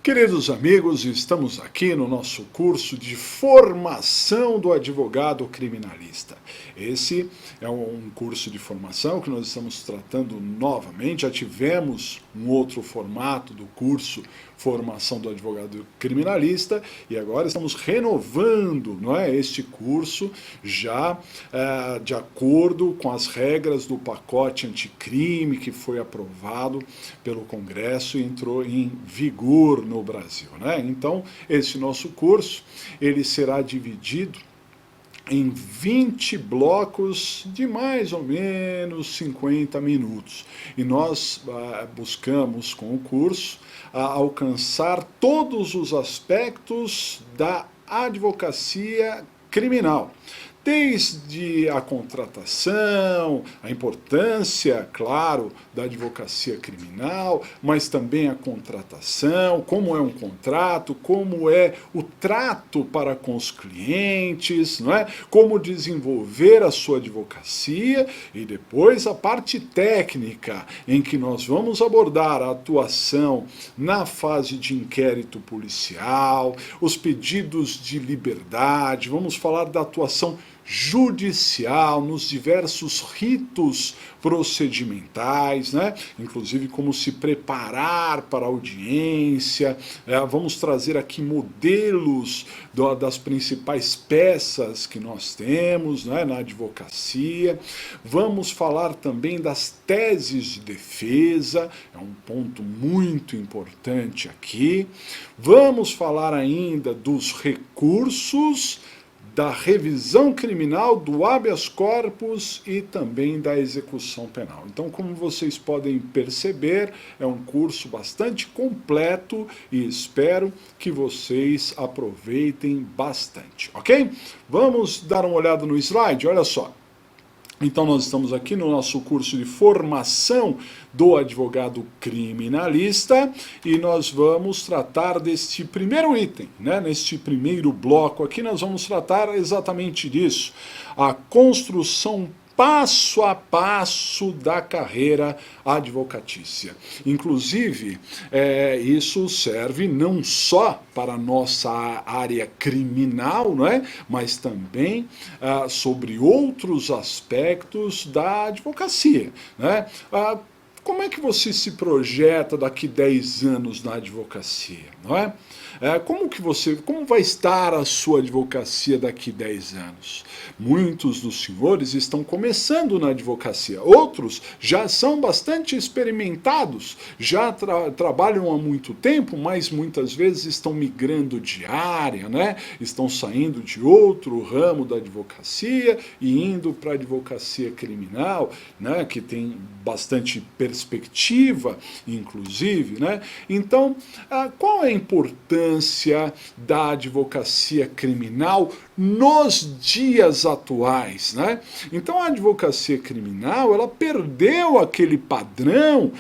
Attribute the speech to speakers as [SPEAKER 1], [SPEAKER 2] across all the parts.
[SPEAKER 1] Queridos amigos, estamos aqui no nosso curso de formação do advogado criminalista. Esse é um curso de formação que nós estamos tratando novamente. Já tivemos um outro formato do curso Formação do Advogado Criminalista e agora estamos renovando, não é, este curso já de acordo com as regras do pacote anticrime que foi aprovado pelo Congresso e entrou em vigor no Brasil, né? Então, esse nosso curso, ele será dividido em 20 blocos de mais ou menos 50 minutos. E nós buscamos, com o curso, alcançar todos os aspectos da advocacia criminal. Desde a contratação, a importância, claro, da advocacia criminal, mas também a contratação, como é um contrato, como é o trato para com os clientes, não é? Como desenvolver a sua advocacia e depois a parte técnica, em que nós vamos abordar a atuação na fase de inquérito policial, os pedidos de liberdade, vamos falar da atuação judicial, nos diversos ritos procedimentais, né? Inclusive como se preparar para a audiência. Vamos trazer aqui modelos das principais peças que nós temos, né, na advocacia. Vamos falar também das teses de defesa, é um ponto muito importante aqui. Vamos falar ainda dos recursos, da revisão criminal, do habeas corpus e também da execução penal. Então, como vocês podem perceber, é um curso bastante completo e espero que vocês aproveitem bastante, ok? Vamos dar uma olhada no slide, olha só. Então, nós estamos aqui no nosso curso de formação do advogado criminalista e nós vamos tratar deste primeiro item, né? Neste primeiro bloco aqui nós vamos tratar exatamente disso, a construção passo a passo da carreira advocatícia. Inclusive, isso serve não só para a nossa área criminal, não é? Mas também sobre outros aspectos da advocacia, né? Como é que você se projeta daqui 10 anos na advocacia, não é? Como vai estar a sua advocacia daqui 10 anos? Muitos dos senhores estão começando na advocacia, outros já são bastante experimentados, já trabalham há muito tempo, mas muitas vezes estão migrando de área, né? Estão saindo de outro ramo da advocacia e indo para a advocacia criminal, né? Que tem bastante perspectiva, inclusive, né? Então, qual é a importância da advocacia criminal nos dias atuais, né? Então a advocacia criminal, ela perdeu aquele padrão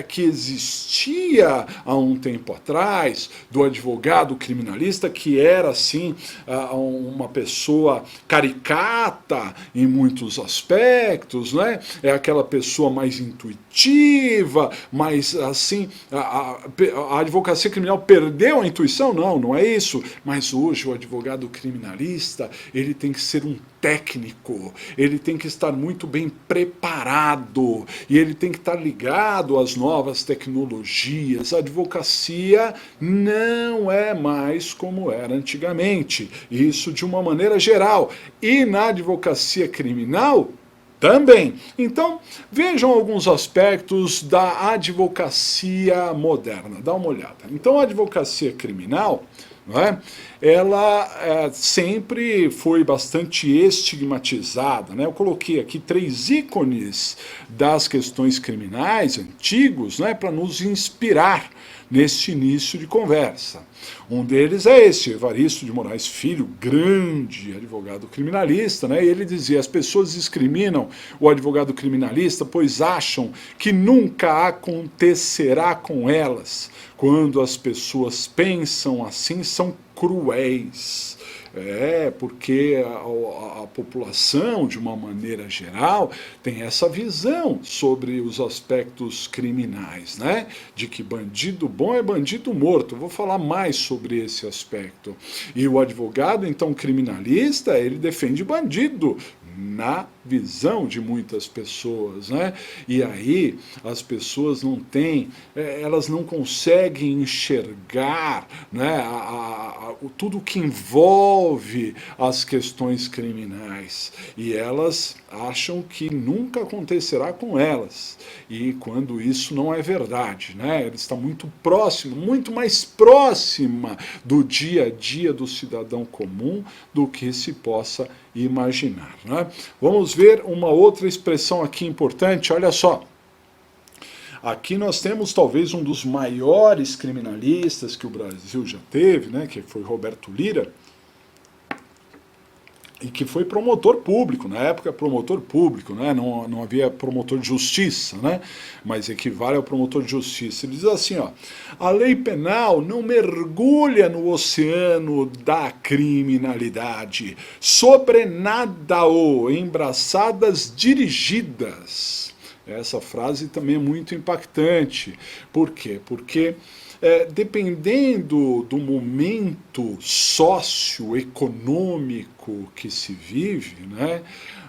[SPEAKER 1] que existia há um tempo atrás, do advogado criminalista, que era assim uma pessoa caricata em muitos aspectos, né? É aquela pessoa mais intuitiva, mais assim, a advocacia criminal perdeu a intuição? Não, não é isso, mas hoje o advogado criminalista, ele tem que ser um técnico, ele tem que estar muito bem preparado e ele tem que estar ligado às novas tecnologias. A advocacia não é mais como era antigamente, isso de uma maneira geral. E na advocacia criminal, também. Então, vejam alguns aspectos da advocacia moderna. Dá uma olhada. Então, a advocacia criminal, não é? Ela sempre foi bastante estigmatizada, né? Eu coloquei aqui 3 ícones das questões criminais antigos, né, para nos inspirar neste início de conversa. Um deles é esse, Evaristo de Moraes Filho, grande advogado criminalista, né? E ele dizia: as pessoas discriminam o advogado criminalista pois acham que nunca acontecerá com elas. Quando as pessoas pensam assim, são cruéis. Porque a população, de uma maneira geral, tem essa visão sobre os aspectos criminais, né? De que bandido bom é bandido morto. Eu vou falar mais sobre esse aspecto. E o advogado, então, criminalista, ele defende bandido, na visão de muitas pessoas, né? E aí as pessoas não têm, elas não conseguem enxergar, né, tudo que envolve as questões criminais, e elas acham que nunca acontecerá com elas, e quando isso não é verdade, né? Ele está muito próximo, muito mais próxima do dia a dia do cidadão comum do que se possa imaginar, né? Vamos ver uma outra expressão aqui importante, olha só. Aqui nós temos talvez um dos maiores criminalistas que o Brasil já teve, né, que foi Roberto Lira, e que foi promotor público, na época promotor público, né? Não havia promotor de justiça, né? Mas equivale ao promotor de justiça. Ele diz assim, ó, a lei penal não mergulha no oceano da criminalidade, sobrenada-o em braçadas dirigidas. Essa frase também é muito impactante. Por quê? Porque dependendo do momento socioeconômico que se vive, né,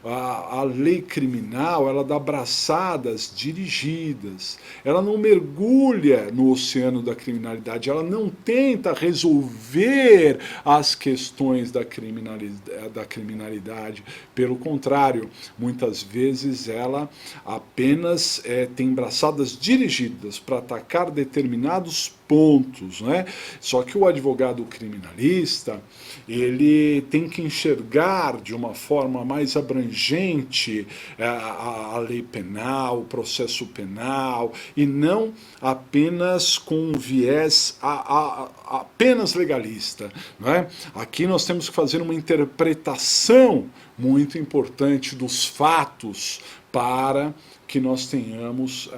[SPEAKER 1] a lei criminal, ela dá braçadas dirigidas, ela não mergulha no oceano da criminalidade, ela não tenta resolver as questões da criminalidade, pelo contrário, muitas vezes ela apenas tem braçadas dirigidas para atacar determinados pontos, né? Só que o advogado criminalista, ele tem que enxergar de uma forma mais abrangente a lei penal, o processo penal, e não apenas com um viés apenas legalista, né? Aqui nós temos que fazer uma interpretação muito importante dos fatos para que nós tenhamos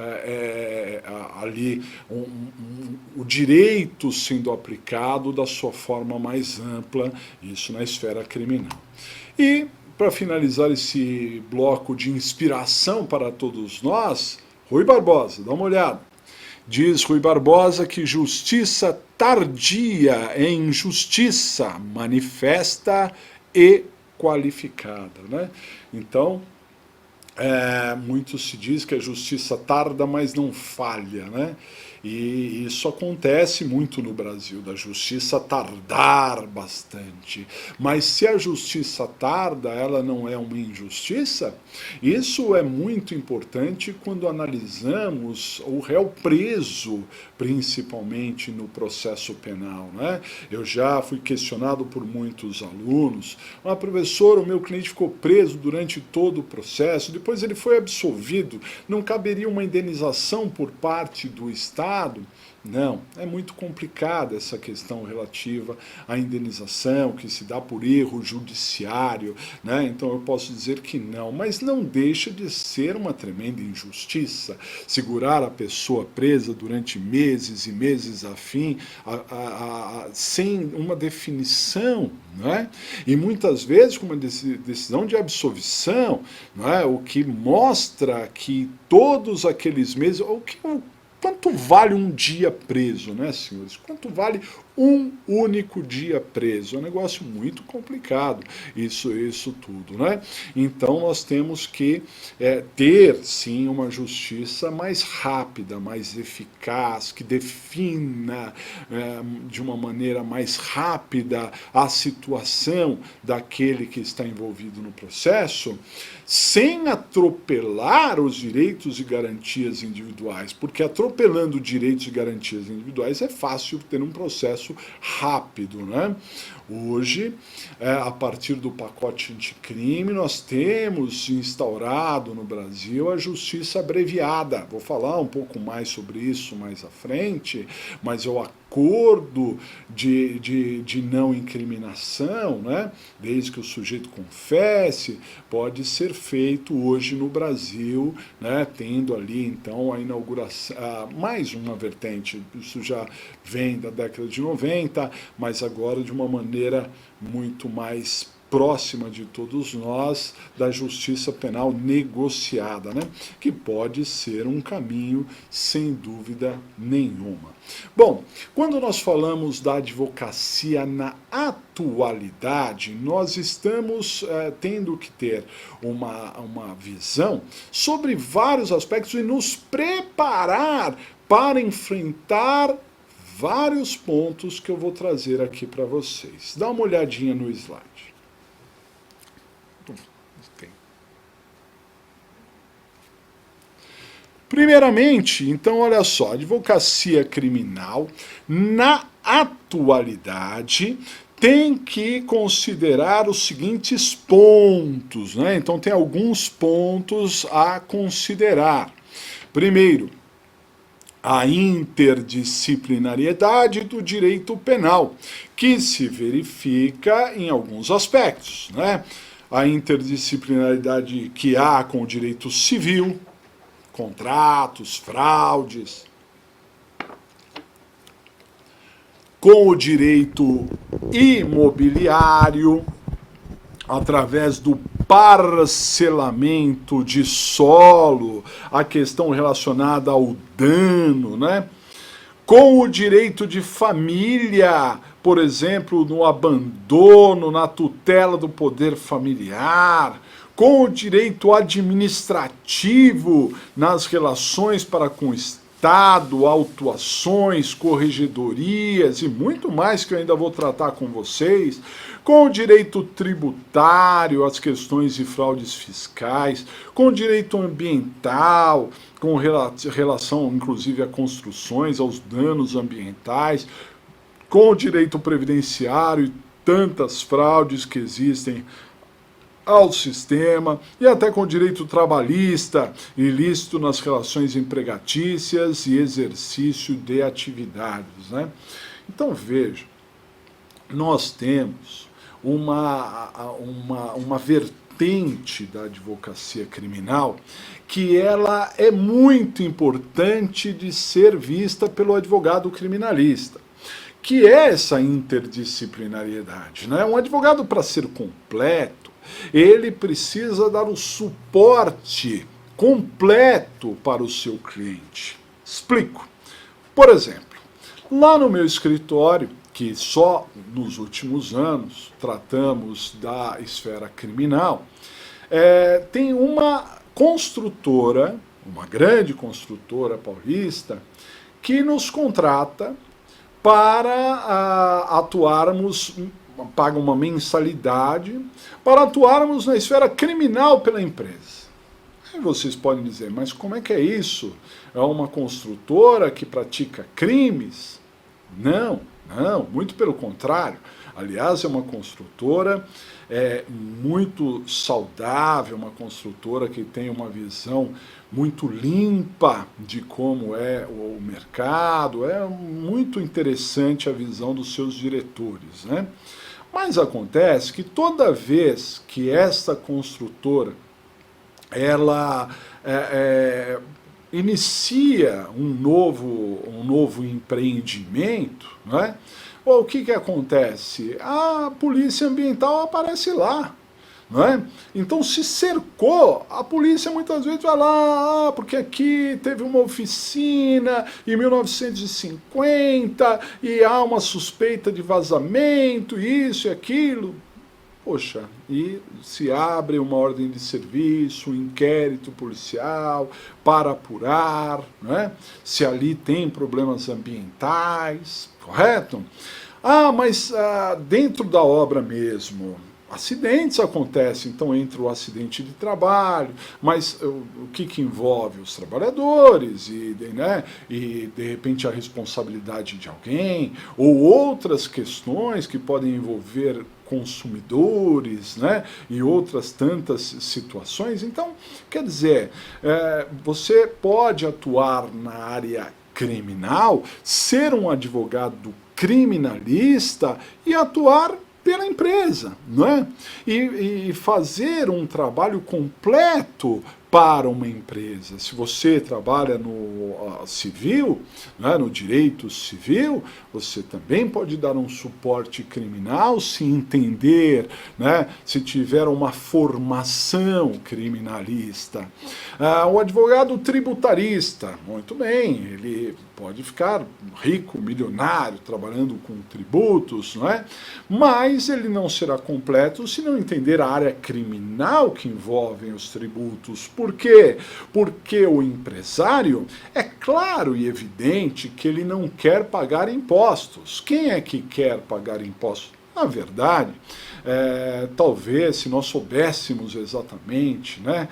[SPEAKER 1] ali o direito sendo aplicado da sua forma mais ampla, isso na esfera criminal. E, para finalizar esse bloco de inspiração para todos nós, Rui Barbosa, dá uma olhada. Diz Rui Barbosa que justiça tardia é injustiça manifesta e qualificada, né? Então, muito se diz que a justiça tarda, mas não falha, né? E isso acontece muito no Brasil, da justiça tardar bastante. Mas se a justiça tarda, ela não é uma injustiça? Isso é muito importante quando analisamos o réu preso, principalmente no processo penal, né? Eu já fui questionado por muitos alunos, professor, o meu cliente ficou preso durante todo o processo, depois ele foi absolvido, não caberia uma indenização por parte do Estado? Não, é muito complicada essa questão relativa à indenização, que se dá por erro judiciário, né? Então eu posso dizer que não, mas não deixa de ser uma tremenda injustiça segurar a pessoa presa durante meses e meses a fim, sem uma definição, né? E muitas vezes com uma decisão de absolvição, né? O que mostra que todos aqueles meses, quanto vale um dia preso, né, senhores? Quanto vale um único dia preso? É um negócio muito complicado, isso tudo, né? Então nós temos que ter, sim, uma justiça mais rápida, mais eficaz, que defina de uma maneira mais rápida a situação daquele que está envolvido no processo, sem atropelar os direitos e garantias individuais, porque atropelando direitos e garantias individuais é fácil ter um processo rápido, né? Hoje, a partir do pacote anticrime, nós temos instaurado no Brasil a justiça abreviada. Vou falar um pouco mais sobre isso mais à frente, mas eu acordo de não incriminação, né, desde que o sujeito confesse, pode ser feito hoje no Brasil, né, tendo ali então a inauguração, mais uma vertente, isso já vem da década de 90, mas agora de uma maneira muito mais próxima de todos nós, da justiça penal negociada, né? Que pode ser um caminho sem dúvida nenhuma. Bom, quando nós falamos da advocacia na atualidade, nós estamos tendo que ter uma visão sobre vários aspectos e nos preparar para enfrentar vários pontos que eu vou trazer aqui para vocês. Dá uma olhadinha no slide. Primeiramente, então, olha só, advocacia criminal, na atualidade, tem que considerar os seguintes pontos, né? Então, tem alguns pontos a considerar. Primeiro, a interdisciplinariedade do direito penal, que se verifica em alguns aspectos, né? A interdisciplinaridade que há com o direito civil, contratos, fraudes, com o direito imobiliário, através do parcelamento de solo, a questão relacionada ao dano, né? Com o direito de família, por exemplo, no abandono, na tutela do poder familiar, com o direito administrativo nas relações para com o Estado, autuações, corregedorias e muito mais que eu ainda vou tratar com vocês, com o direito tributário, as questões de fraudes fiscais, com o direito ambiental, com relação inclusive a construções, aos danos ambientais, com o direito previdenciário e tantas fraudes que existem ao sistema, e até com o direito trabalhista, ilícito nas relações empregatícias e exercício de atividades, né? Então, veja, nós temos uma vertente da advocacia criminal que ela é muito importante de ser vista pelo advogado criminalista, que é essa interdisciplinariedade, né? Um advogado, para ser completo, ele precisa dar o suporte completo para o seu cliente. Explico. Por exemplo, lá no meu escritório, que só nos últimos anos tratamos da esfera criminal, tem uma construtora, uma grande construtora paulista, que nos contrata para atuarmos, paga uma mensalidade, para atuarmos na esfera criminal pela empresa. Aí vocês podem dizer, mas como é que é isso? É uma construtora que pratica crimes? Não, muito pelo contrário. Aliás, é uma construtora muito saudável, uma construtora que tem uma visão muito limpa de como é o mercado. É muito interessante a visão dos seus diretores, né? Mas acontece que toda vez que esta construtora ela inicia um novo empreendimento, né? O que acontece? A polícia ambiental aparece lá. Não é? Então, se cercou, a polícia muitas vezes vai lá, porque aqui teve uma oficina em 1950 e há uma suspeita de vazamento, isso e aquilo. Poxa, e se abre uma ordem de serviço, um inquérito policial para apurar, né, se ali tem problemas ambientais, correto? Mas dentro da obra mesmo, acidentes acontecem, então entra o acidente de trabalho, mas o que envolve os trabalhadores e de repente a responsabilidade de alguém, ou outras questões que podem envolver consumidores, né, e outras tantas situações. Então, quer dizer, você pode atuar na área criminal, ser um advogado criminalista e atuar pela empresa, não é? E fazer um trabalho completo para uma empresa. Se você trabalha no civil, né, no direito civil, você também pode dar um suporte criminal se entender, né, se tiver uma formação criminalista. O advogado tributarista, muito bem, ele pode ficar rico, milionário, trabalhando com tributos, não é? Mas ele não será completo se não entender a área criminal que envolve os tributos. Por quê? Porque o empresário, é claro e evidente que ele não quer pagar impostos. Quem é que quer pagar impostos? Na verdade, talvez se nós soubéssemos exatamente, né,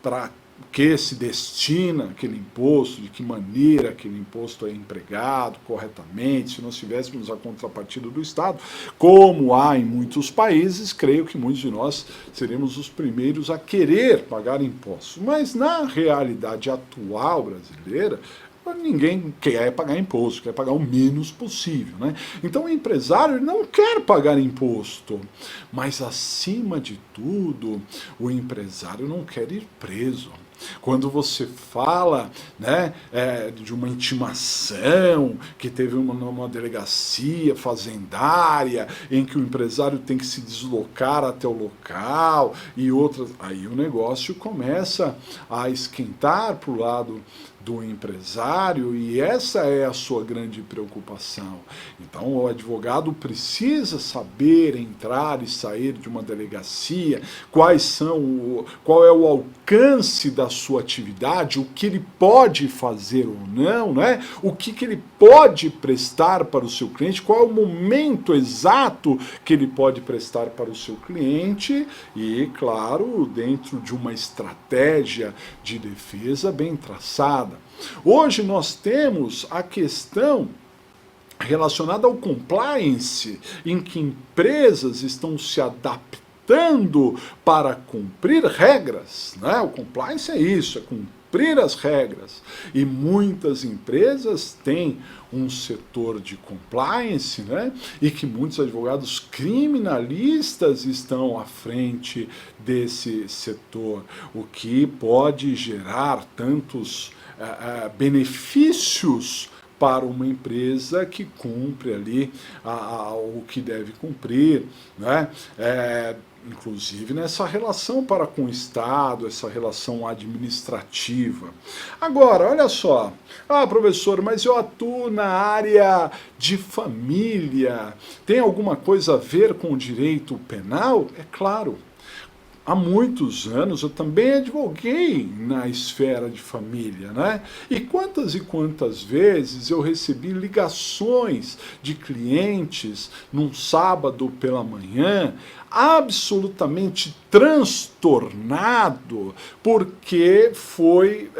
[SPEAKER 1] para que se destina aquele imposto, de que maneira aquele imposto é empregado corretamente, se nós tivéssemos a contrapartida do Estado, como há em muitos países, creio que muitos de nós seremos os primeiros a querer pagar impostos. Mas na realidade atual brasileira, ninguém quer pagar imposto, quer pagar o menos possível, né? Então o empresário não quer pagar imposto, mas acima de tudo, o empresário não quer ir preso. Quando você fala, né, de uma intimação que teve uma delegacia fazendária em que o empresário tem que se deslocar até o local e outras, aí o negócio começa a esquentar para o lado do empresário e essa é a sua grande preocupação. Então o advogado precisa saber entrar e sair de uma delegacia, qual é o alcance da sua atividade, o que ele pode fazer ou não, né? O que ele pode prestar para o seu cliente, qual é o momento exato que ele pode prestar para o seu cliente e, claro, dentro de uma estratégia de defesa bem traçada. Hoje nós temos a questão relacionada ao compliance, em que empresas estão se adaptando para cumprir regras, né? O compliance é isso, é cumprir as regras. E muitas empresas têm um setor de compliance, né? E que muitos advogados criminalistas estão à frente desse setor, o que pode gerar tantos benefícios para uma empresa que cumpre ali o que deve cumprir, né? Inclusive nessa relação para com o Estado, essa relação administrativa. Agora, olha só, professor, mas eu atuo na área de família, tem alguma coisa a ver com o direito penal? É claro. Há muitos anos eu também advoguei na esfera de família, né? E quantas vezes eu recebi ligações de clientes num sábado pela manhã, absolutamente transtornado, porque foi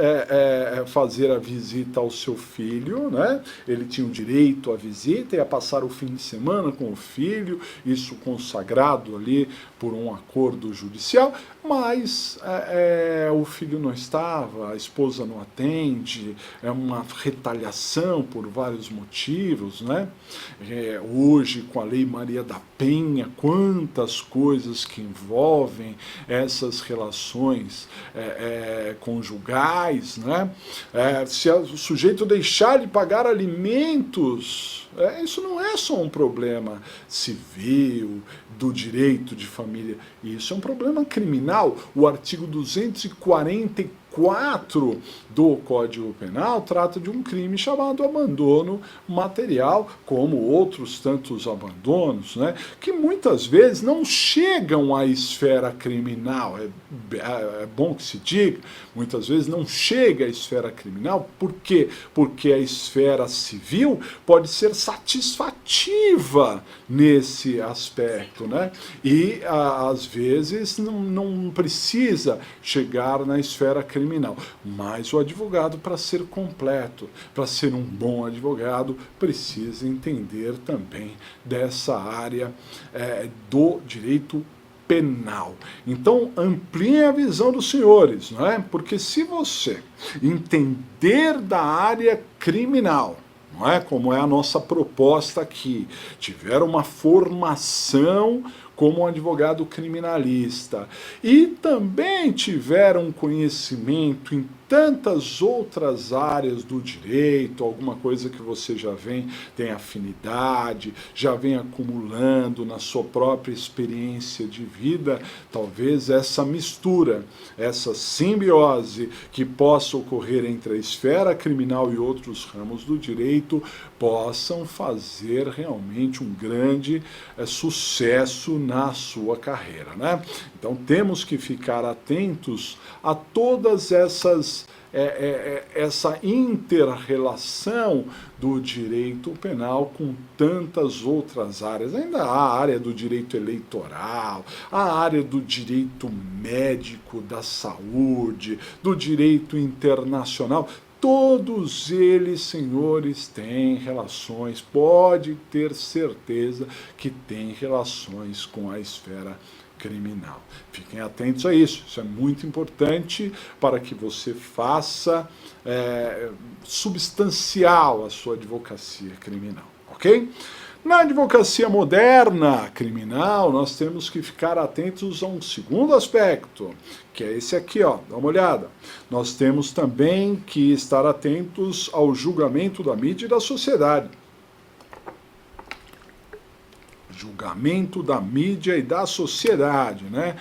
[SPEAKER 1] fazer a visita ao seu filho, né? Ele tinha o direito à visita, ia passar o fim de semana com o filho, isso consagrado ali por um acordo judicial, mas o filho não estava, a esposa não atende, é uma retaliação por vários motivos, né? Hoje, com a Lei Maria da Penha, quantas coisas que envolvem essas relações conjugais, né? Se o sujeito deixar de pagar alimentos, isso não é só um problema civil, do direito de família, isso é um problema criminal. O artigo 244 do Código Penal trata de um crime chamado abandono material, como outros tantos abandonos, né, que muitas vezes não chegam à esfera criminal. É bom que se diga, muitas vezes não chega à esfera criminal. Por quê? Porque a esfera civil pode ser satisfativa nesse aspecto, né? E às vezes não precisa chegar na esfera criminal. Mas o advogado, para ser completo, para ser um bom advogado, precisa entender também dessa área do direito penal. Então, ampliem a visão dos senhores, não é? Porque se você entender da área criminal, não é? Como é a nossa proposta aqui, tiver uma formação como um advogado criminalista e também tiver um conhecimento em tantas outras áreas do direito, alguma coisa que você já tem afinidade, já vem acumulando na sua própria experiência de vida, talvez essa mistura, essa simbiose que possa ocorrer entre a esfera criminal e outros ramos do direito possam fazer realmente um grande sucesso na sua carreira, né? Então temos que ficar atentos a todas essa inter-relação do direito penal com tantas outras áreas. Ainda há a área do direito eleitoral, a área do direito médico, da saúde, do direito internacional. Todos eles, senhores, têm relações, pode ter certeza que têm relações com a esfera criminal. Fiquem atentos a isso, isso é muito importante para que você faça substancial a sua advocacia criminal, ok? Na advocacia moderna criminal, nós temos que ficar atentos a um segundo aspecto, que é esse aqui, ó, dá uma olhada. Nós temos também que estar atentos ao julgamento da mídia e da sociedade. Julgamento da mídia e da sociedade, né?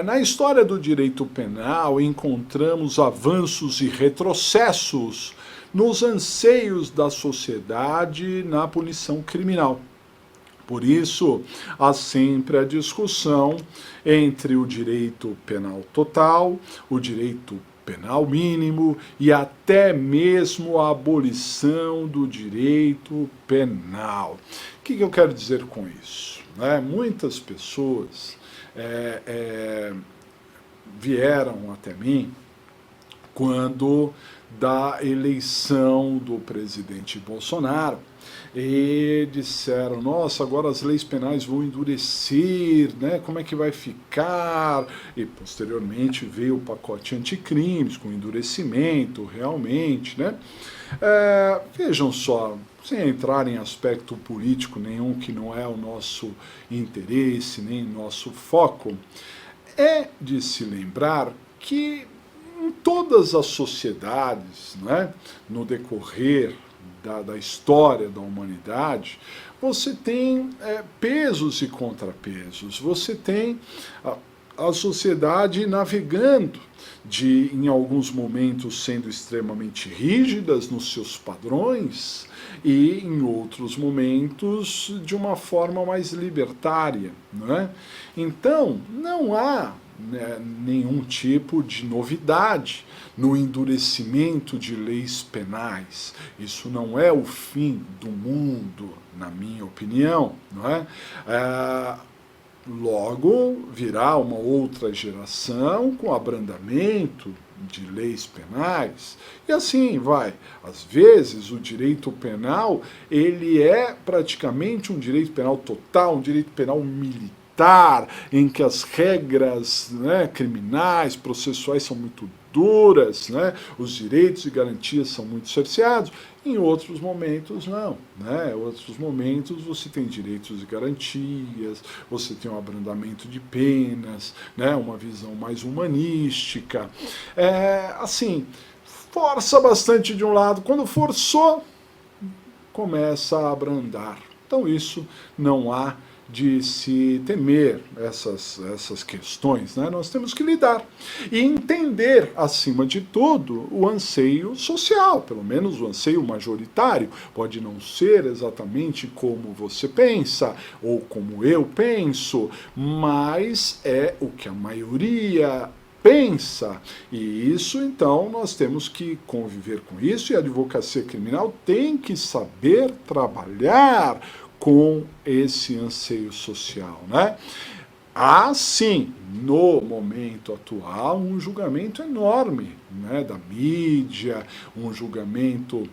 [SPEAKER 1] Na história do direito penal, encontramos avanços e retrocessos nos anseios da sociedade na punição criminal. Por isso, há sempre a discussão entre o direito penal total, o direito penal mínimo e até mesmo a abolição do direito penal. O que eu quero dizer com isso? Muitas pessoas vieram até mim quando da eleição do presidente Bolsonaro e disseram, nossa, agora as leis penais vão endurecer, né? Como é que vai ficar? E posteriormente veio o pacote anticrimes com endurecimento, realmente, né? Vejam só, sem entrar em aspecto político nenhum que não é o nosso interesse, nem nosso foco, é de se lembrar que em todas as sociedades, né, no decorrer da história da humanidade, você tem pesos e contrapesos, você tem a sociedade navegando, em alguns momentos sendo extremamente rígidas nos seus padrões e em outros momentos de uma forma mais libertária, não é? Então, não há nenhum tipo de novidade no endurecimento de leis penais. Isso não é o fim do mundo, na minha opinião, não é? Logo virá uma outra geração com abrandamento de leis penais e assim vai. Às vezes o direito penal ele é praticamente um direito penal total, um direito penal militar, em que as regras, né, criminais, processuais são muito duras, né, os direitos e garantias são muito cerceados. Em outros momentos não, né? Em outros momentos você tem direitos e garantias, você tem um abrandamento de penas, né? Uma visão mais humanística. Assim, força bastante de um lado, quando forçou, começa a abrandar. Então isso não há de se temer essas questões, né? Nós temos que lidar e entender, acima de tudo, o anseio social, pelo menos o anseio majoritário. Pode não ser exatamente como você pensa ou como eu penso, mas é o que a maioria pensa, e isso então nós temos que conviver com isso, e a advocacia criminal tem que saber trabalhar com esse anseio social, né? Há sim, no momento atual, um julgamento enorme, né, da mídia, um julgamento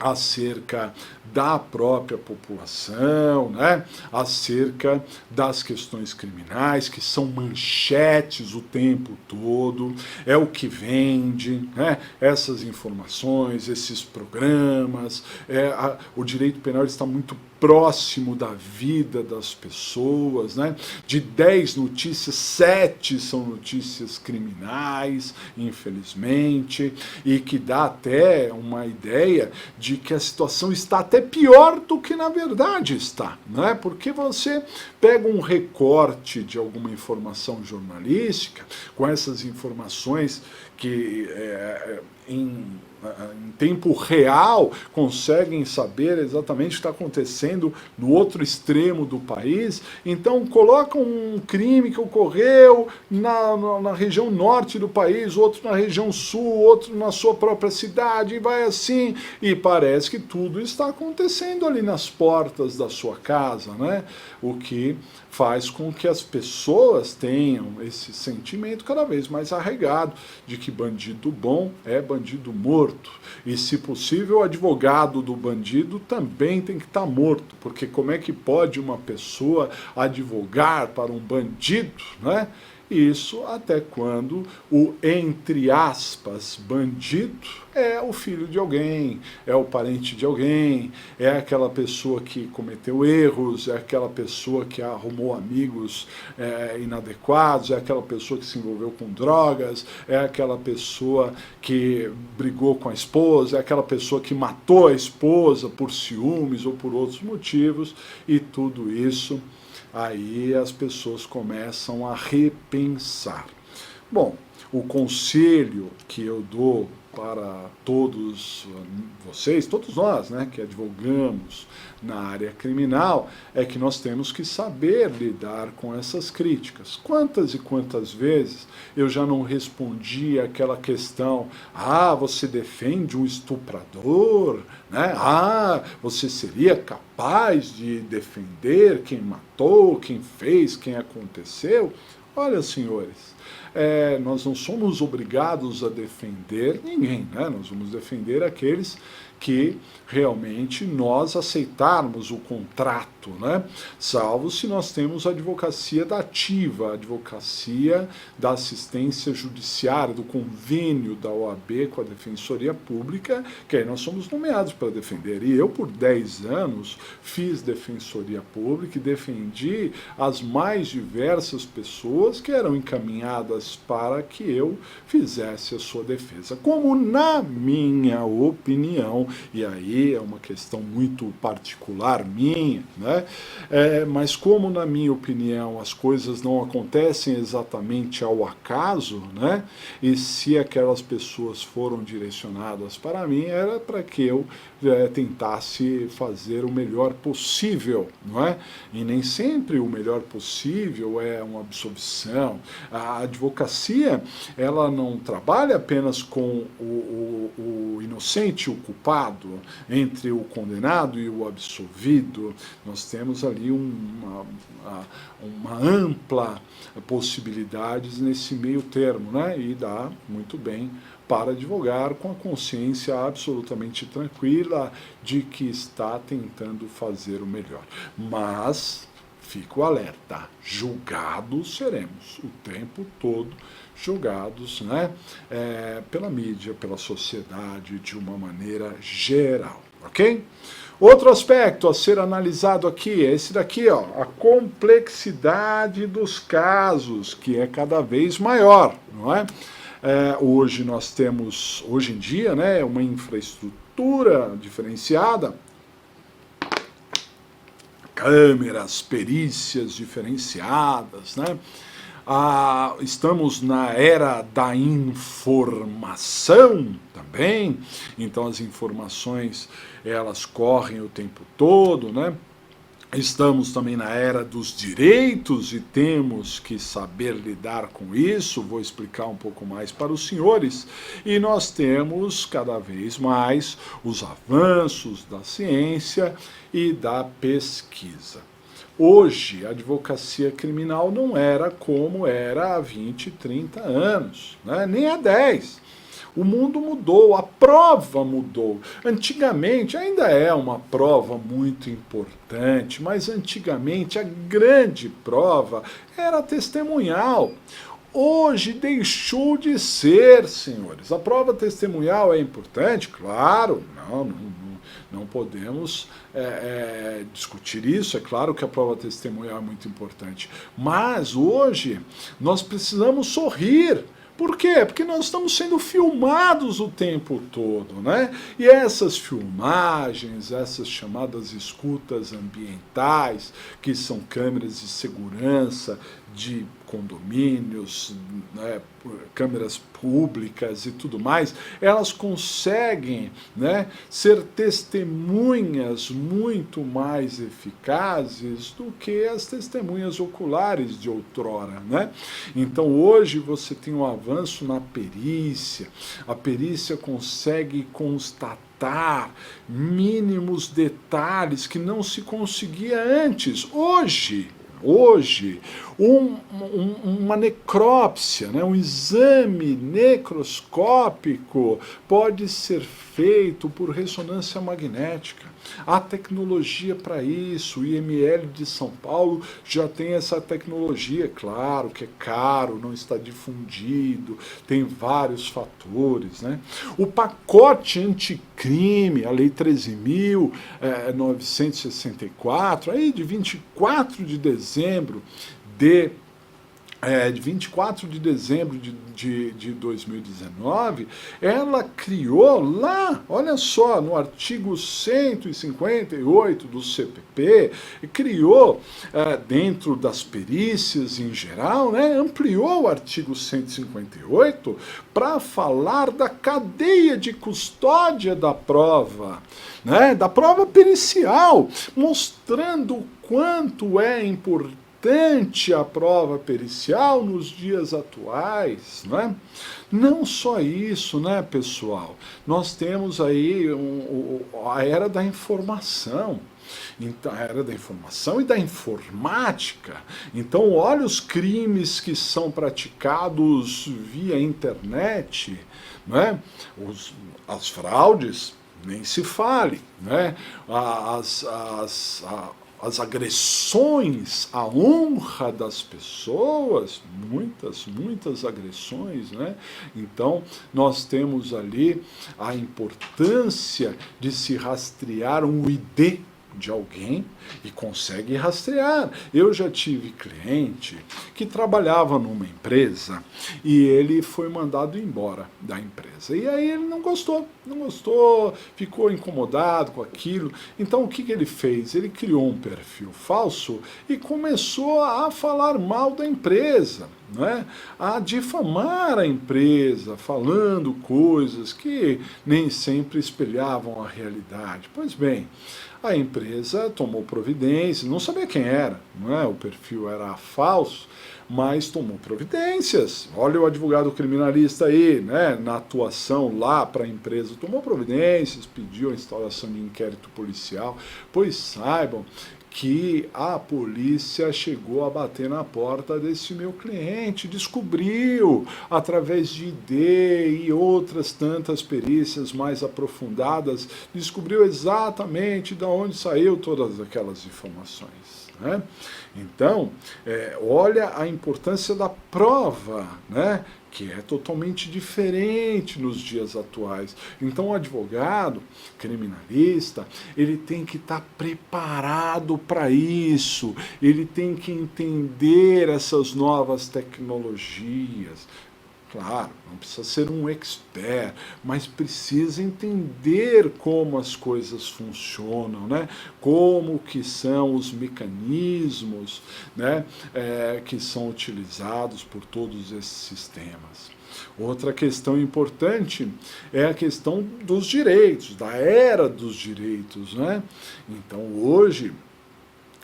[SPEAKER 1] acerca da própria população, né? Acerca das questões criminais, que são manchetes o tempo todo, é o que vende, né? Essas informações, esses programas, o direito penal está muito próximo da vida das pessoas, né? De 10 notícias, 7 são notícias criminais, infelizmente, e que dá até uma ideia de que a situação está até pior do que na verdade está, né? Porque você pega um recorte de alguma informação jornalística, com essas informações que em tempo real conseguem saber exatamente o que está acontecendo no outro extremo do país, então colocam um crime que ocorreu na região norte do país, outro na região sul, outro na sua própria cidade, e vai assim, e parece que tudo está acontecendo ali nas portas da sua casa, né? O que faz com que as pessoas tenham esse sentimento cada vez mais arraigado de que bandido bom é bandido morto. E, se possível, o advogado do bandido também tem que estar morto, porque como é que pode uma pessoa advogar para um bandido, né? Isso até quando o, entre aspas, bandido é o filho de alguém, é o parente de alguém, é aquela pessoa que cometeu erros, é aquela pessoa que arrumou amigos inadequados, é aquela pessoa que se envolveu com drogas, é aquela pessoa que brigou com a esposa, é aquela pessoa que matou a esposa por ciúmes ou por outros motivos, e tudo isso aí as pessoas começam a repensar. Bom, o conselho que eu dou para todos vocês, todos nós, né, que advogamos na área criminal, é que nós temos que saber lidar com essas críticas. Quantas e quantas vezes eu já não respondi aquela questão: ah, você defende um estuprador, né? Ah, você seria capaz de defender quem matou, quem fez, quem aconteceu? Olha, senhores, nós não somos obrigados a defender ninguém, né? Nós vamos defender aqueles que realmente nós aceitarmos o contrato, né? Salvo se nós temos a advocacia da ativa, a advocacia da assistência judiciária, do convênio da OAB com a Defensoria Pública, que aí nós somos nomeados para defender. E eu, por 10 anos, fiz Defensoria Pública e defendi as mais diversas pessoas que eram encaminhadas para que eu fizesse a sua defesa. Como, na minha opinião, e aí é uma questão muito particular minha, né? Mas como, na minha opinião, as coisas não acontecem exatamente ao acaso, né? E se aquelas pessoas foram direcionadas para mim, era para que eu tentasse fazer o melhor possível, não é? E nem sempre o melhor possível é uma absolvição. A advocacia, ela não trabalha apenas com o inocente e o culpado, entre o condenado e o absolvido. Nós temos ali uma ampla possibilidades nesse meio termo, né? E dá muito bem para advogar com a consciência absolutamente tranquila de que está tentando fazer o melhor. Mas, fico alerta, julgados seremos o tempo todo, julgados, né, pela mídia, pela sociedade, de uma maneira geral, ok? Outro aspecto a ser analisado aqui é esse daqui, ó, a complexidade dos casos, que é cada vez maior, não é? Hoje nós temos, hoje em dia, né, uma infraestrutura diferenciada, câmeras, perícias diferenciadas, né? Estamos na era da informação também, então as informações elas correm o tempo todo, né? Estamos também na era dos direitos e temos que saber lidar com isso, vou explicar um pouco mais para os senhores, e nós temos cada vez mais os avanços da ciência e da pesquisa. Hoje, a advocacia criminal não era como era há 20, 30 anos, né? Nem há 10. O mundo mudou, a prova mudou. Antigamente, ainda é uma prova muito importante, mas antigamente a grande prova era testemunhal. Hoje deixou de ser, senhores. A prova testemunhal é importante? Claro, não podemos discutir isso. É claro que a prova testemunhal é muito importante. Mas hoje nós precisamos sorrir. Por quê? Porque nós estamos sendo filmados o tempo todo, né? E essas filmagens, essas chamadas escutas ambientais, que são câmeras de segurança de condomínios, né, câmeras públicas e tudo mais, elas conseguem, né, ser testemunhas muito mais eficazes do que as testemunhas oculares de outrora, né? Então hoje você tem um avanço na perícia, a perícia consegue constatar mínimos detalhes que não se conseguia antes. Hoje, uma necrópsia, né, um exame necroscópico pode ser feito por ressonância magnética. Há tecnologia para isso, o IML de São Paulo já tem essa tecnologia, claro que é caro, não está difundido, tem vários fatores, né? O pacote anticrime, a Lei 13.964, aí de 24 de dezembro de 24 de dezembro de 2019, ela criou lá, olha só, no artigo 158 do CPP, criou, dentro das perícias em geral, né, ampliou o artigo 158 para falar da cadeia de custódia da prova, né, da prova pericial, mostrando o quanto é importante a prova pericial nos dias atuais, né? Não só isso, né, pessoal? Nós temos aí a era da informação. Então, a era da informação e da informática. Então, olha os crimes que são praticados via internet, né? As fraudes, nem se fale, né? As agressões à honra das pessoas, muitas agressões, né? Então, nós temos ali a importância de se rastrear um ID de alguém e consegue rastrear. Eu já tive cliente que trabalhava numa empresa e ele foi mandado embora da empresa. E aí ele não gostou, ficou incomodado com aquilo. Então o que ele fez? Ele criou um perfil falso e começou a falar mal da empresa, né? A difamar a empresa, falando coisas que nem sempre espelhavam a realidade. Pois bem, a empresa tomou providências, não sabia quem era, não é? O perfil era falso, mas tomou providências. Olha o advogado criminalista aí, né, na atuação lá para a empresa, tomou providências, pediu a instauração de inquérito policial, pois saibam que a polícia chegou a bater na porta desse meu cliente, descobriu, através de ID e outras tantas perícias mais aprofundadas, descobriu exatamente de onde saiu todas aquelas informações, né? Então, olha a importância da prova, né? Que é totalmente diferente nos dias atuais. Então o advogado criminalista, ele tem que estar preparado para isso, ele tem que entender essas novas tecnologias. Claro, não precisa ser um expert, mas precisa entender como as coisas funcionam, né? Como que são os mecanismos, né, que são utilizados por todos esses sistemas. Outra questão importante é a questão dos direitos, da era dos direitos, né? Então hoje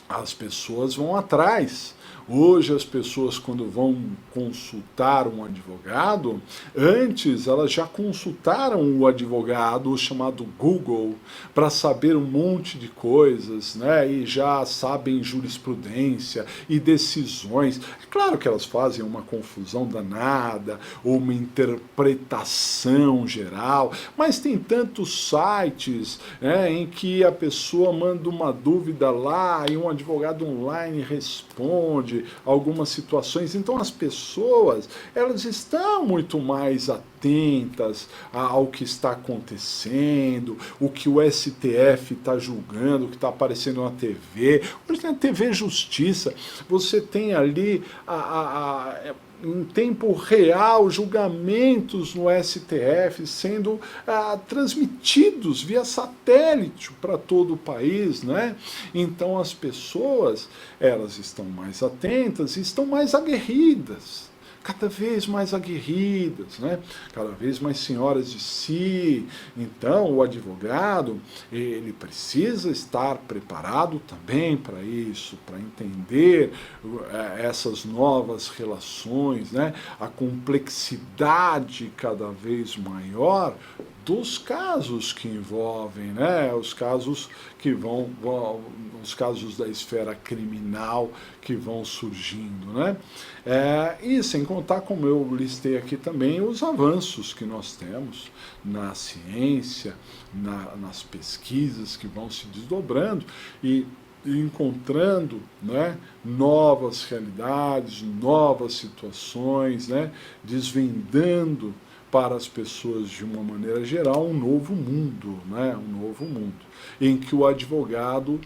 [SPEAKER 1] as pessoas vão atrás. Hoje as pessoas, quando vão consultar um advogado, antes elas já consultaram o advogado chamado Google para saber um monte de coisas, né? E já sabem jurisprudência e decisões. É claro que elas fazem uma confusão danada, ou uma interpretação geral, mas tem tantos sites, né, em que a pessoa manda uma dúvida lá e um advogado online responde algumas situações. Então as pessoas, elas estão muito mais atentas ao que está acontecendo, o que o STF está julgando, o que está aparecendo na TV. Por exemplo, na TV Justiça, você tem ali em tempo real, julgamentos no STF sendo transmitidos via satélite para todo o país, né? Então as pessoas, elas estão mais atentas e estão mais aguerridas, cada vez mais aguerridas, né? Cada vez mais senhoras de si. Então, o advogado, ele precisa estar preparado também para isso, para entender essas novas relações, né? A complexidade cada vez maior dos casos que envolvem, né, os casos que os casos da esfera criminal que vão surgindo, né, e sem contar, como eu listei aqui também, os avanços que nós temos na ciência, nas pesquisas que vão se desdobrando e encontrando, né, novas realidades, novas situações, né, desvendando para as pessoas, de uma maneira geral, um novo mundo, né? Um novo mundo, em que o advogado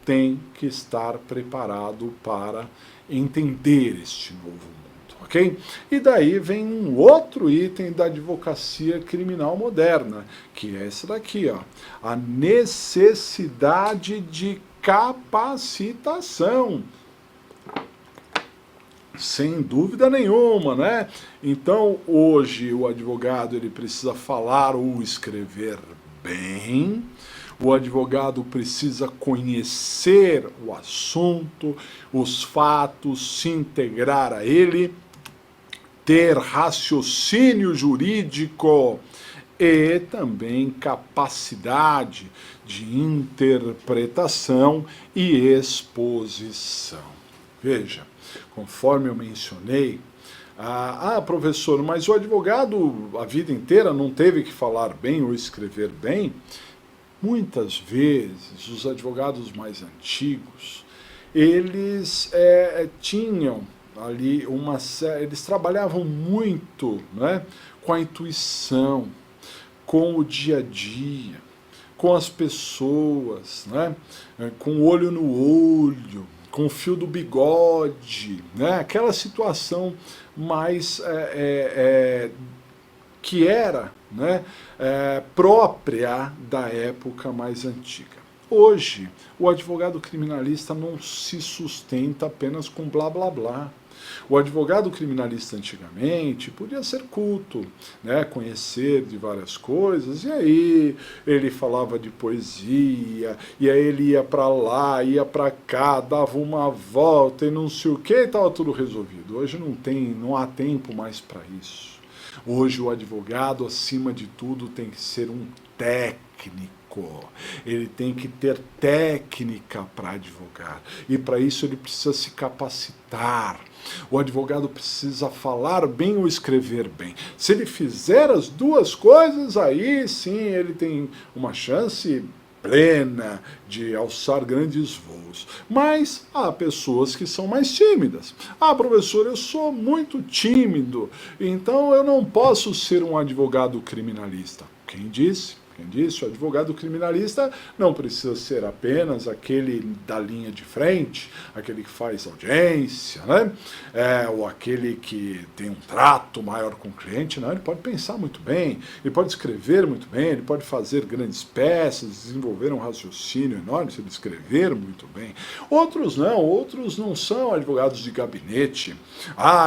[SPEAKER 1] tem que estar preparado para entender este novo mundo, ok? E daí vem um outro item da advocacia criminal moderna, que é esse daqui, ó, a necessidade de capacitação. Sem dúvida nenhuma, né? Então, hoje, o advogado, ele precisa falar ou escrever bem, o advogado precisa conhecer o assunto, os fatos, se integrar a ele, ter raciocínio jurídico e também capacidade de interpretação e exposição. Veja, conforme eu mencionei, professor, mas o advogado a vida inteira não teve que falar bem ou escrever bem? Muitas vezes, os advogados mais antigos, eles tinham ali eles trabalhavam muito, né, com a intuição, com o dia a dia, com as pessoas, né, com o olho no olho, com o fio do bigode, né? Aquela situação mais que era, né, própria da época mais antiga. Hoje, o advogado criminalista não se sustenta apenas com blá blá blá. O advogado criminalista antigamente podia ser culto, né, conhecer de várias coisas, e aí ele falava de poesia, e aí ele ia para lá, ia para cá, dava uma volta e não sei o que, e estava tudo resolvido. Hoje não há tempo mais para isso. Hoje o advogado, acima de tudo, tem que ser um técnico. Ele tem que ter técnica para advogar. E para isso ele precisa se capacitar. O advogado precisa falar bem ou escrever bem. Se ele fizer as duas coisas, aí sim ele tem uma chance plena de alçar grandes voos. Mas há pessoas que são mais tímidas. Professor, eu sou muito tímido, então eu não posso ser um advogado criminalista. Quem disse? Quem disse? O advogado criminalista não precisa ser apenas aquele da linha de frente, aquele que faz audiência, né? Ou aquele que tem um trato maior com o cliente. Não, ele pode pensar muito bem, ele pode escrever muito bem, ele pode fazer grandes peças, desenvolver um raciocínio enorme se ele escrever muito bem. Outros não são advogados de gabinete.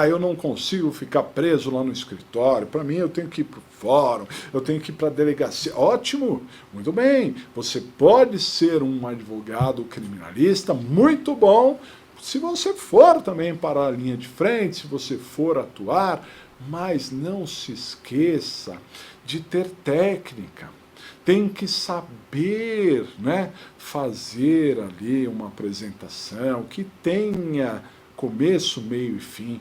[SPEAKER 1] Eu não consigo ficar preso lá no escritório, para mim eu tenho que ir para o fórum, eu tenho que ir para a delegacia. Ótimo, muito bem, você pode ser um advogado criminalista muito bom, se você for também para a linha de frente, se você for atuar, mas não se esqueça de ter técnica. Tem que saber, né, fazer ali uma apresentação que tenha começo, meio e fim,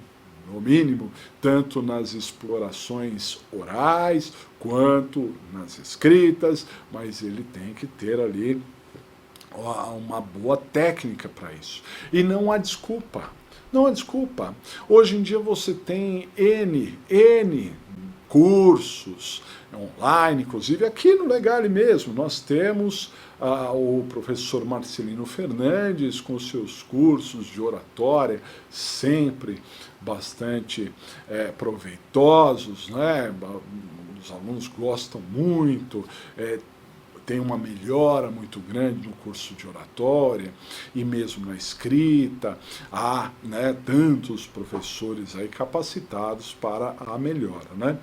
[SPEAKER 1] no mínimo, tanto nas explorações orais quanto nas escritas, mas ele tem que ter ali uma boa técnica para isso. E não há desculpa. Não há desculpa. Hoje em dia você tem N cursos online, inclusive aqui no Legale mesmo, nós temos o professor Marcelino Fernandes com seus cursos de oratória, sempre bastante proveitosos, né? Os alunos gostam muito, tem uma melhora muito grande no curso de oratória e mesmo na escrita. Há, né, tantos professores aí capacitados para a melhora, né?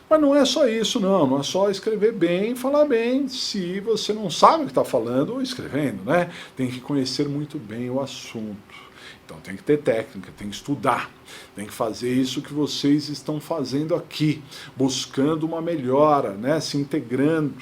[SPEAKER 1] Mas não é só isso, não é só escrever bem, falar bem, se você não sabe o que está falando ou escrevendo, né? Tem que conhecer muito bem o assunto. Então tem que ter técnica, tem que estudar, tem que fazer isso que vocês estão fazendo aqui, buscando uma melhora, né? Se integrando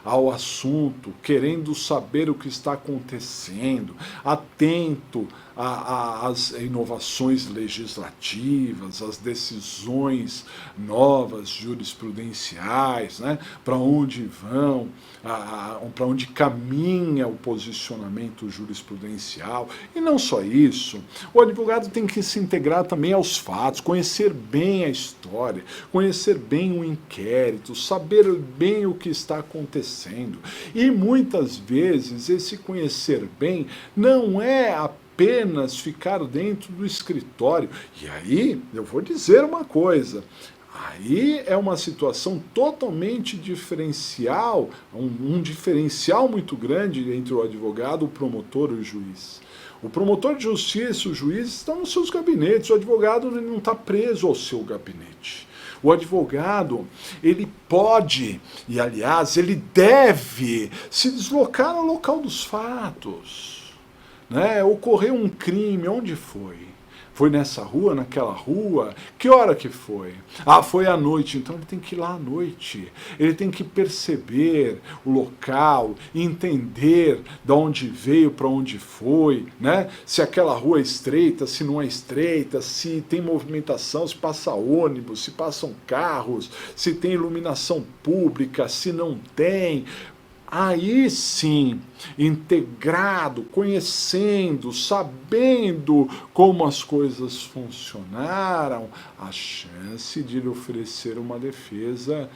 [SPEAKER 1] ao assunto, querendo saber o que está acontecendo, atento às inovações legislativas, às decisões novas jurisprudenciais, né? Para onde vão, para onde caminha o posicionamento jurisprudencial. E não só isso, o advogado tem que se integrar também aos fatos, conhecer bem a história, conhecer bem o inquérito, saber bem o que está acontecendo. E muitas vezes esse conhecer bem não é apenas ficar dentro do escritório. E aí eu vou dizer uma coisa. Aí é uma situação totalmente diferencial, um diferencial muito grande entre o advogado, o promotor e o juiz. O promotor de justiça, o juiz, estão nos seus gabinetes, o advogado não está preso ao seu gabinete. O advogado, ele pode, e aliás, ele deve se deslocar ao local dos fatos. Né? Ocorreu um crime, onde foi? Foi nessa rua, naquela rua? Que hora que foi? Ah, foi à noite. Então ele tem que ir lá à noite. Ele tem que perceber o local, entender de onde veio, para onde foi, né? Se aquela rua é estreita, se não é estreita, se tem movimentação, se passa ônibus, se passam carros, se tem iluminação pública, se não tem. Aí sim, integrado, conhecendo, sabendo como as coisas funcionaram, a chance de lhe oferecer uma defesa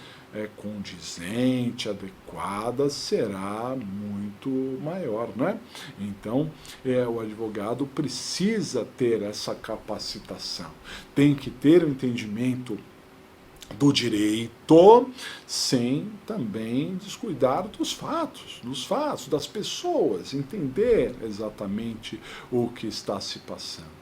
[SPEAKER 1] condizente, adequada, será muito maior, né? Então, o advogado precisa ter essa capacitação, tem que ter o entendimento do direito, sem também descuidar dos fatos, das pessoas, entender exatamente o que está se passando.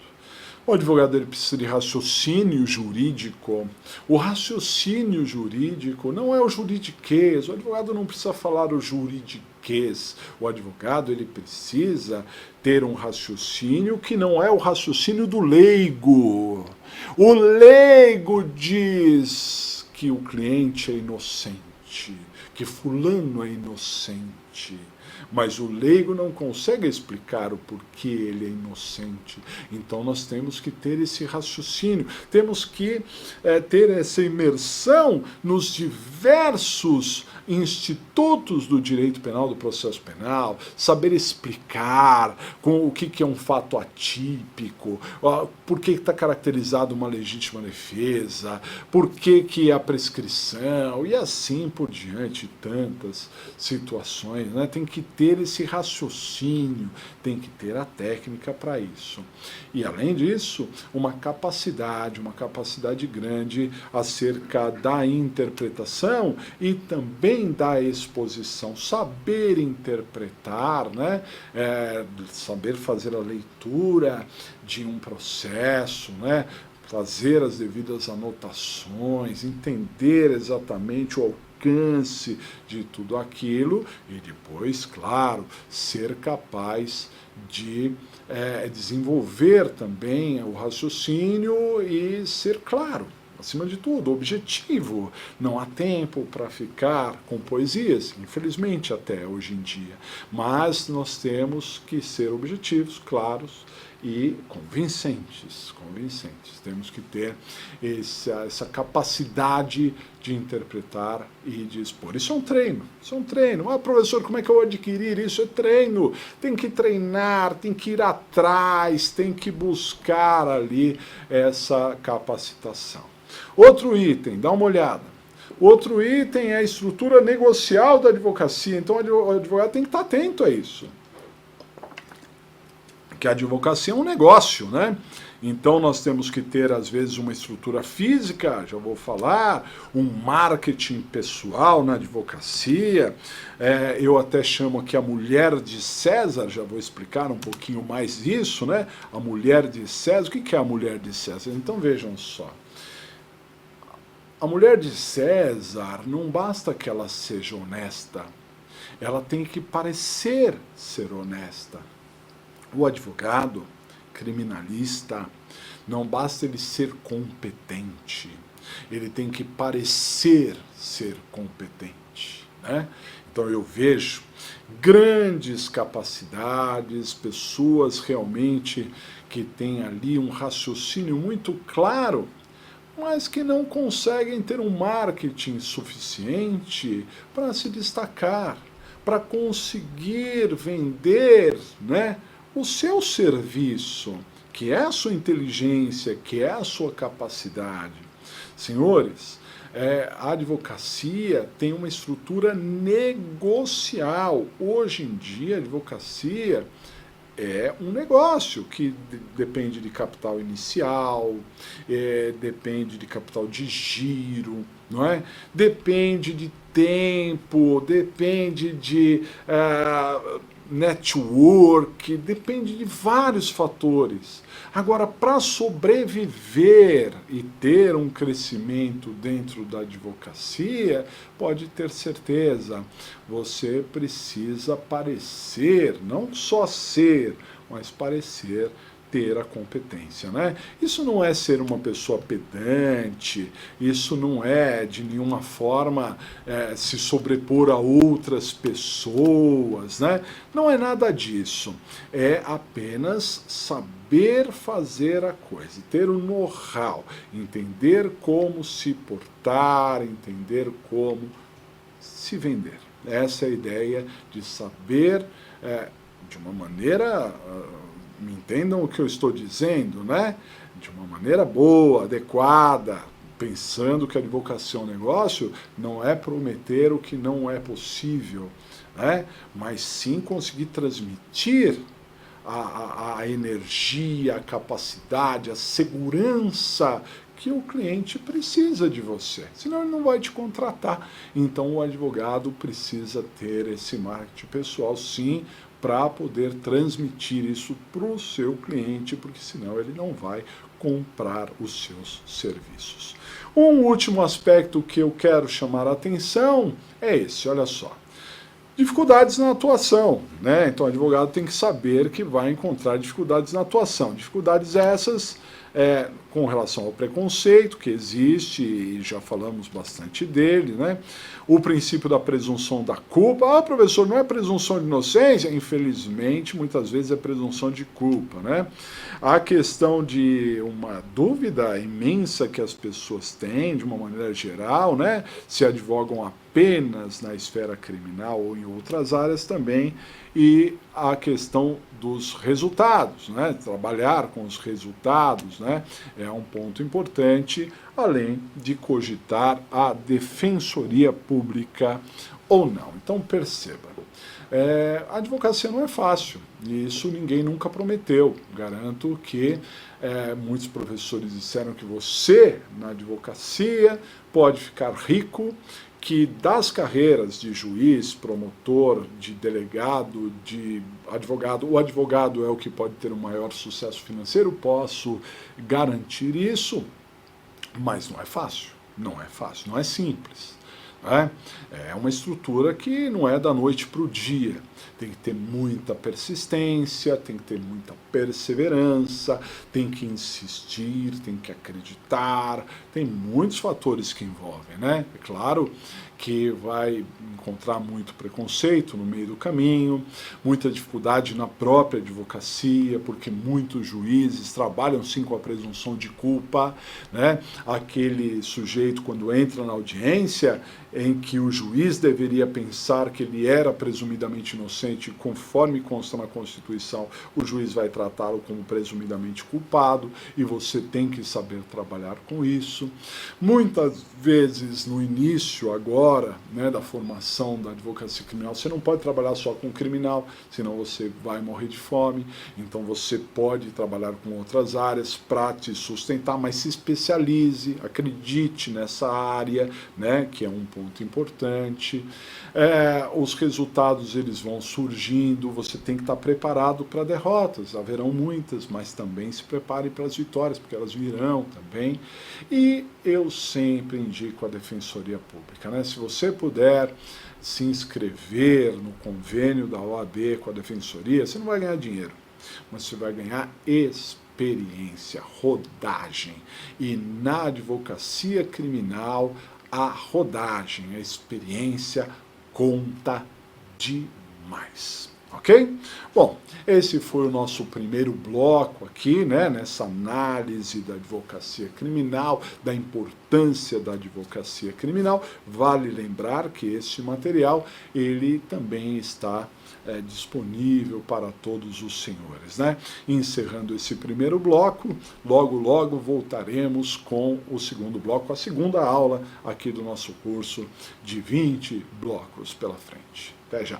[SPEAKER 1] O advogado ele precisa de raciocínio jurídico. O raciocínio jurídico não é o juridiquês, o advogado não precisa falar o juridiquês. O advogado ele precisa ter um raciocínio que não é o raciocínio do leigo. O leigo diz que o cliente é inocente, que fulano é inocente, mas o leigo não consegue explicar o porquê ele é inocente. Então nós temos que ter esse raciocínio, temos que ter essa imersão nos diversos institutos do direito penal, do processo penal, saber explicar o que é um fato atípico, por que está caracterizado uma legítima defesa, por que a prescrição, e assim por diante, tantas situações, né? Tem que ter esse raciocínio, tem que ter a técnica para isso. E além disso, uma capacidade grande acerca da interpretação e também da exposição, saber interpretar, né? Saber fazer a leitura de um processo, né? Fazer as devidas anotações, entender exatamente o alcance de tudo aquilo e depois, claro, ser capaz de desenvolver também o raciocínio e ser claro, acima de tudo, objetivo. Não há tempo para ficar com poesias, infelizmente até hoje em dia, mas nós temos que ser objetivos, claros e convincentes. Temos que ter essa capacidade de interpretar e de expor. Isso é um treino, Ah, professor, como é que eu vou adquirir isso? É treino. Tem que treinar, tem que ir atrás, tem que buscar ali essa capacitação. Outro item, dá uma olhada. Outro item é a estrutura negocial da advocacia. Então o advogado tem que estar atento a isso. Que a advocacia é um negócio, né? Então nós temos que ter, às vezes, uma estrutura física, já vou falar, um marketing pessoal na advocacia. Eu até chamo aqui a mulher de César, já vou explicar um pouquinho mais isso, né? A mulher de César. O que é a mulher de César? Então vejam só. A mulher de César, não basta que ela seja honesta, ela tem que parecer ser honesta. O advogado, criminalista, não basta ele ser competente, ele tem que parecer ser competente, né? Então eu vejo grandes capacidades, pessoas realmente que têm ali um raciocínio muito claro, mas que não conseguem ter um marketing suficiente para se destacar, para conseguir vender, né, o seu serviço, que é a sua inteligência, que é a sua capacidade. Senhores, a advocacia tem uma estrutura negocial. Hoje em dia, a advocacia é um negócio que depende de capital inicial, depende de capital de giro, não é? Depende de tempo, depende de network, depende de vários fatores. Agora, para sobreviver e ter um crescimento dentro da advocacia, pode ter certeza, você precisa parecer, não só ser, mas parecer ter a competência, né? Isso não é ser uma pessoa pedante, isso não é de nenhuma forma se sobrepor a outras pessoas, né? Não é nada disso. É apenas saber fazer a coisa, ter o know-how, entender como se portar, entender como se vender. Essa é a ideia de saber de uma maneira... me entendam o que eu estou dizendo, né? De uma maneira boa, adequada, pensando que a advocacia é um negócio, não é prometer o que não é possível, né? Mas sim conseguir transmitir a energia, a capacidade, a segurança que o cliente precisa de você, senão ele não vai te contratar. Então o advogado precisa ter esse marketing pessoal, sim, para poder transmitir isso para o seu cliente, porque senão ele não vai comprar os seus serviços. Um último aspecto que eu quero chamar a atenção é esse, olha só. Dificuldades na atuação, né? Então o advogado tem que saber que vai encontrar dificuldades na atuação. Dificuldades essas com relação ao preconceito que existe, e já falamos bastante dele, né? O princípio da presunção da culpa. Ah, professor, não é presunção de inocência? Infelizmente, muitas vezes é presunção de culpa, né? A questão de uma dúvida imensa que as pessoas têm, de uma maneira geral, né? Se advogam apenas na esfera criminal ou em outras áreas também, e a questão dos resultados, né? Trabalhar com os resultados, né? É um ponto importante, além de cogitar a defensoria pública ou não. Então perceba, a advocacia não é fácil, e isso ninguém nunca prometeu. Garanto que muitos professores disseram que você, na advocacia, pode ficar rico, que das carreiras de juiz, promotor, de delegado, de advogado, o advogado é o que pode ter o maior sucesso financeiro, posso garantir isso, mas não é fácil, não é simples. né? É uma estrutura que não é da noite para o dia. Tem que ter muita persistência, tem que ter muita perseverança, tem que insistir, tem que acreditar, tem muitos fatores que envolvem, né? É claro que vai encontrar muito preconceito no meio do caminho, muita dificuldade na própria advocacia, porque muitos juízes trabalham sim com a presunção de culpa, né? Aquele sujeito, quando entra na audiência, em que o juiz deveria pensar que ele era presumidamente inocente, conforme consta na Constituição, o juiz vai tratá-lo como presumidamente culpado, e você tem que saber trabalhar com isso. Muitas vezes, no início agora, né, da formação da advocacia criminal, você não pode trabalhar só com criminal, senão você vai morrer de fome. Então você pode trabalhar com outras áreas para te sustentar, mas se especialize, acredite nessa área, né, que é um ponto importante. Os resultados eles vão surgindo, você tem que estar preparado para derrotas, haverão muitas, mas também se prepare para as vitórias, porque elas virão também. E eu sempre indico a Defensoria Pública, né? Se você puder se inscrever no convênio da OAB com a Defensoria, você não vai ganhar dinheiro, mas você vai ganhar experiência, rodagem. E na advocacia criminal, a rodagem, a experiência conta demais. Ok? Bom, esse foi o nosso primeiro bloco aqui, né, nessa análise da advocacia criminal, da importância da advocacia criminal. Vale lembrar que esse material, ele também está disponível para todos os senhores, né? Encerrando esse primeiro bloco, logo logo voltaremos com o segundo bloco, a segunda aula aqui do nosso curso de 20 blocos pela frente. Até já!